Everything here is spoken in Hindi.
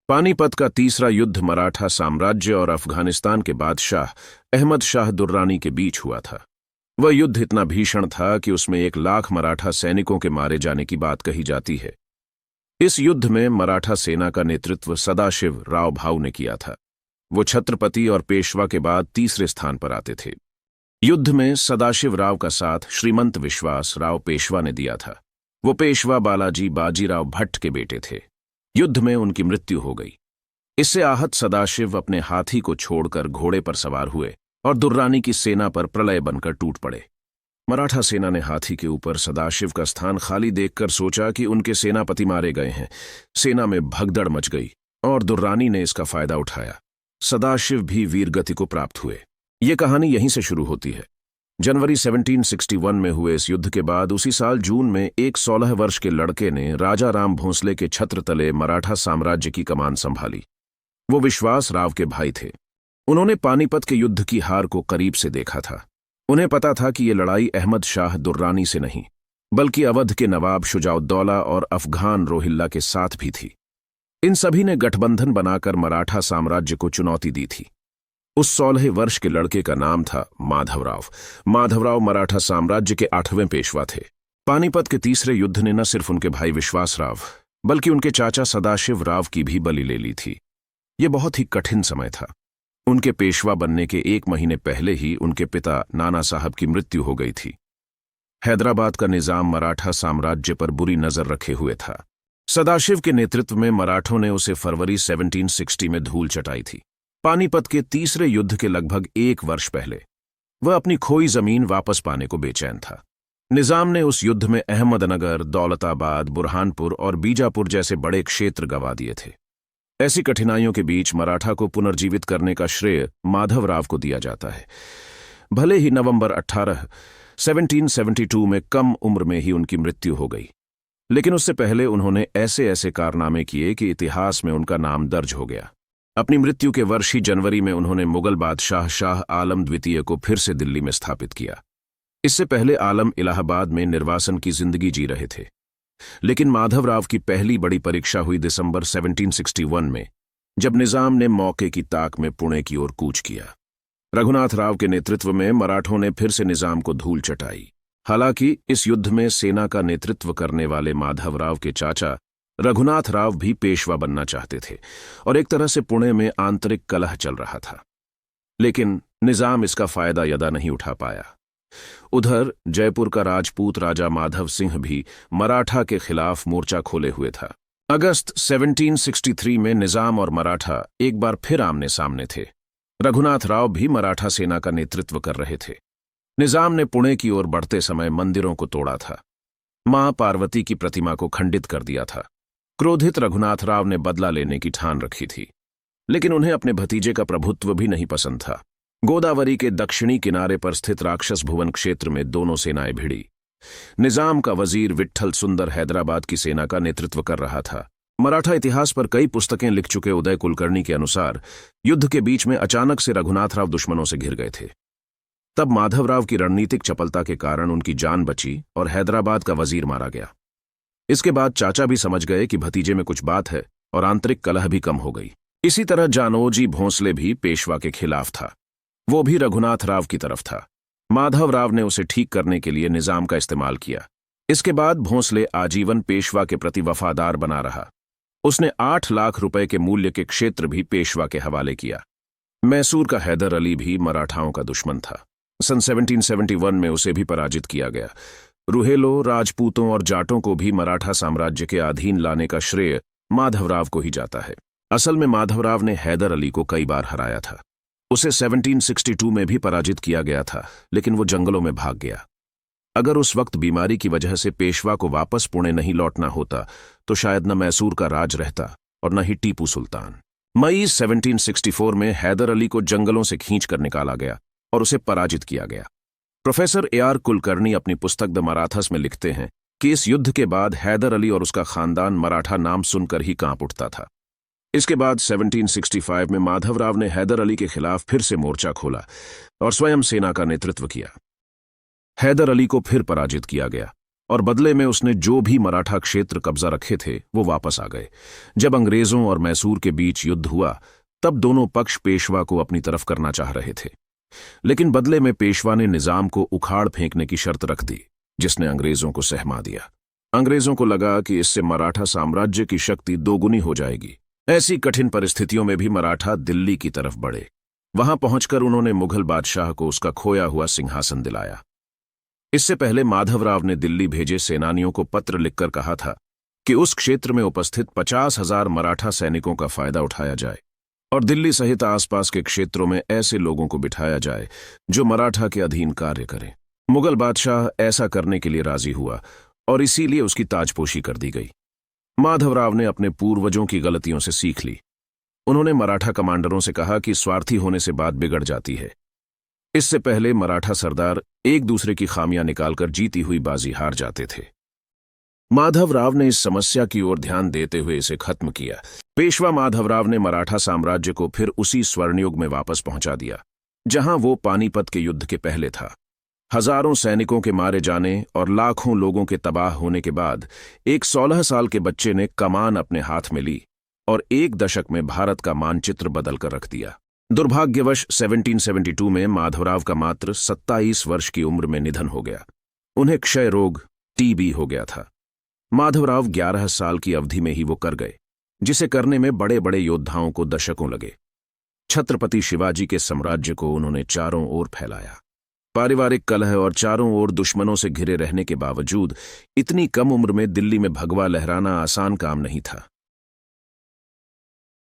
पानीपत का तीसरा युद्ध मराठा साम्राज्य और अफगानिस्तान के बादशाह अहमद शाह दुर्रानी के बीच हुआ था। वह युद्ध इतना भीषण था कि उसमें 1 लाख मराठा सैनिकों के मारे जाने की बात कही जाती है। इस युद्ध में मराठा सेना का नेतृत्व सदाशिव राव भाऊ ने किया था। वो छत्रपति और पेशवा के बाद तीसरे स्थान पर आते थे। युद्ध में सदाशिव राव का साथ श्रीमंत विश्वास राव पेशवा ने दिया था। वो पेशवा बालाजी बाजीराव भट्ट के बेटे थे। युद्ध में उनकी मृत्यु हो गई। इससे आहत सदाशिव अपने हाथी को छोड़कर घोड़े पर सवार हुए और दुर्रानी की सेना पर प्रलय बनकर टूट पड़े। मराठा सेना ने हाथी के ऊपर सदाशिव का स्थान खाली देखकर सोचा कि उनके सेनापति मारे गए हैं। सेना में भगदड़ मच गई और दुर्रानी ने इसका फायदा उठाया। सदाशिव भी वीरगति को प्राप्त हुए। ये कहानी यहीं से शुरू होती है। जनवरी 1761 में हुए इस युद्ध के बाद उसी साल जून में एक 16 वर्ष के लड़के ने राजा राम भोंसले के छत्र तले मराठा साम्राज्य की कमान संभाली। वो विश्वास राव के भाई थे। उन्होंने पानीपत के युद्ध की हार को करीब से देखा था। उन्हें पता था कि ये लड़ाई अहमद शाह दुर्रानी से नहीं बल्कि अवध के नवाब शुजाउद्दौला और अफगान रोहिल्ला के साथ भी थी। इन सभी ने गठबंधन बनाकर मराठा साम्राज्य को चुनौती दी थी। उस 16 वर्ष के लड़के का नाम था माधवराव। माधवराव मराठा साम्राज्य के 8वें पेशवा थे। पानीपत के तीसरे युद्ध ने न सिर्फ उनके भाई विश्वास राव बल्कि उनके चाचा सदाशिव राव की भी बलि ले ली थी। ये बहुत ही कठिन समय था। उनके पेशवा बनने के 1 महीने पहले ही उनके पिता नाना साहब की मृत्यु हो गई थी। हैदराबाद का निजाम मराठा साम्राज्य पर बुरी नजर रखे हुए था। सदाशिव के नेतृत्व में मराठों ने उसे फरवरी 1760 में धूल चटाई थी। पानीपत के तीसरे युद्ध के लगभग 1 वर्ष पहले वह अपनी खोई जमीन वापस पाने को बेचैन था। निजाम ने उस युद्ध में अहमदनगर, दौलताबाद, बुरहानपुर और बीजापुर जैसे बड़े क्षेत्र गंवा दिए थे। ऐसी कठिनाइयों के बीच मराठा को पुनर्जीवित करने का श्रेय माधवराव को दिया जाता है। भले ही नवंबर 18, 1772 में कम उम्र में ही उनकी मृत्यु हो गई, लेकिन उससे पहले उन्होंने ऐसे ऐसे कारनामे किए कि इतिहास में उनका नाम दर्ज हो गया। अपनी मृत्यु के वर्ष ही जनवरी में उन्होंने मुगल बादशाह शाह आलम द्वितीय को फिर से दिल्ली में स्थापित किया। इससे पहले आलम इलाहाबाद में निर्वासन की जिंदगी जी रहे थे। लेकिन माधवराव की पहली बड़ी परीक्षा हुई दिसंबर 1761 में, जब निजाम ने मौके की ताक में पुणे की ओर कूच किया। रघुनाथ राव के नेतृत्व में मराठों ने फिर से निजाम को धूल चटाई। हालांकि इस युद्ध में सेना का नेतृत्व करने वाले माधवराव के चाचा रघुनाथ राव भी पेशवा बनना चाहते थे और एक तरह से पुणे में आंतरिक कलह चल रहा था। लेकिन निजाम इसका फायदा यदा नहीं उठा पाया। उधर जयपुर का राजपूत राजा माधव सिंह भी मराठा के खिलाफ मोर्चा खोले हुए था। अगस्त 1763 में निजाम और मराठा एक बार फिर आमने सामने थे। रघुनाथ राव भी मराठा सेना का नेतृत्व कर रहे थे। निजाम ने पुणे की ओर बढ़ते समय मंदिरों को तोड़ा था। मां पार्वती की प्रतिमा को खंडित कर दिया था। क्रोधित रघुनाथ राव ने बदला लेने की ठान रखी थी, लेकिन उन्हें अपने भतीजे का प्रभुत्व भी नहीं पसंद था। गोदावरी के दक्षिणी किनारे पर स्थित राक्षस भुवन क्षेत्र में दोनों सेनाएं भिड़ी। निजाम का वजीर विट्ठल सुंदर हैदराबाद की सेना का नेतृत्व कर रहा था। मराठा इतिहास पर कई पुस्तकें लिख चुके उदय कुलकर्णी के अनुसार युद्ध के बीच में अचानक से रघुनाथ राव दुश्मनों से घिर गए थे। तब माधवराव की रणनीतिक चपलता के कारण उनकी जान बची और हैदराबाद का वजीर मारा गया। इसके बाद चाचा भी समझ गए कि भतीजे में कुछ बात है और आंतरिक कलह भी कम हो गई। इसी तरह जानोजी भोंसले भी पेशवा के खिलाफ था। वो भी रघुनाथ राव की तरफ था। माधवराव ने उसे ठीक करने के लिए निजाम का इस्तेमाल किया। इसके बाद भोंसले आजीवन पेशवा के प्रति वफादार बना रहा। उसने 8 लाख रुपए के मूल्य के क्षेत्र भी पेशवा के हवाले किया। मैसूर का हैदर अली भी मराठाओं का दुश्मन था। सन 1771 में उसे भी पराजित किया गया। रुहेलों, राजपूतों और जाटों को भी मराठा साम्राज्य के अधीन लाने का श्रेय माधवराव को ही जाता है। असल में माधवराव ने हैदर अली को कई बार हराया था। उसे 1762 में भी पराजित किया गया था, लेकिन वो जंगलों में भाग गया। अगर उस वक्त बीमारी की वजह से पेशवा को वापस पुणे नहीं लौटना होता तो शायद न मैसूर का राज रहता और न ही टीपू सुल्तान। मई 1764 में हैदर अली को जंगलों से खींचकर निकाला गया और उसे पराजित किया गया। प्रोफेसर AR कुलकर्णी अपनी पुस्तक द मराठास में लिखते हैं कि इस युद्ध के बाद हैदर अली और उसका खानदान मराठा नाम सुनकर ही कांप उठता था। इसके बाद 1765 में माधवराव ने हैदर अली के खिलाफ फिर से मोर्चा खोला और स्वयं सेना का नेतृत्व किया। हैदर अली को फिर पराजित किया गया और बदले में उसने जो भी मराठा क्षेत्र कब्जा रखे थे वो वापस आ गए। जब अंग्रेजों और मैसूर के बीच युद्ध हुआ तब दोनों पक्ष पेशवा को अपनी तरफ करना चाह रहे थे, लेकिन बदले में पेशवा ने निजाम को उखाड़ फेंकने की शर्त रख दी, जिसने अंग्रेजों को सहमा दिया। अंग्रेजों को लगा कि इससे मराठा साम्राज्य की शक्ति दोगुनी हो जाएगी। ऐसी कठिन परिस्थितियों में भी मराठा दिल्ली की तरफ बढ़े। वहां पहुंचकर उन्होंने मुगल बादशाह को उसका खोया हुआ सिंहासन दिलाया। इससे पहले माधवराव ने दिल्ली भेजे सेनानियों को पत्र लिखकर कहा था कि उस क्षेत्र में उपस्थित 50,000 मराठा सैनिकों का फायदा उठाया जाए और दिल्ली सहित आसपास के क्षेत्रों में ऐसे लोगों को बिठाया जाए जो मराठा के अधीन कार्य करें। मुगल बादशाह ऐसा करने के लिए राजी हुआ और इसीलिए उसकी ताजपोशी कर दी गई। माधवराव ने अपने पूर्वजों की गलतियों से सीख ली। उन्होंने मराठा कमांडरों से कहा कि स्वार्थी होने से बात बिगड़ जाती है। इससे पहले मराठा सरदार एक दूसरे की खामियां निकालकर जीती हुई बाजी हार जाते थे। माधवराव ने इस समस्या की ओर ध्यान देते हुए इसे खत्म किया। पेशवा माधवराव ने मराठा साम्राज्य को फिर उसी स्वर्णयुग में वापस पहुंचा दिया जहां वो पानीपत के युद्ध के पहले था। हजारों सैनिकों के मारे जाने और लाखों लोगों के तबाह होने के बाद एक 16 साल के बच्चे ने कमान अपने हाथ में ली और एक दशक में भारत का मानचित्र बदलकर रख दिया। दुर्भाग्यवश 1772 में माधवराव का मात्र 27 वर्ष की उम्र में निधन हो गया। उन्हें क्षय रोग टीबी हो गया था। माधवराव 11 साल की अवधि में ही वो कर गए, जिसे करने में बड़े बड़े योद्धाओं को दशकों लगे। छत्रपति शिवाजी के साम्राज्य को उन्होंने चारों ओर फैलाया। पारिवारिक कलह और चारों ओर दुश्मनों से घिरे रहने के बावजूद इतनी कम उम्र में दिल्ली में भगवा लहराना आसान काम नहीं था।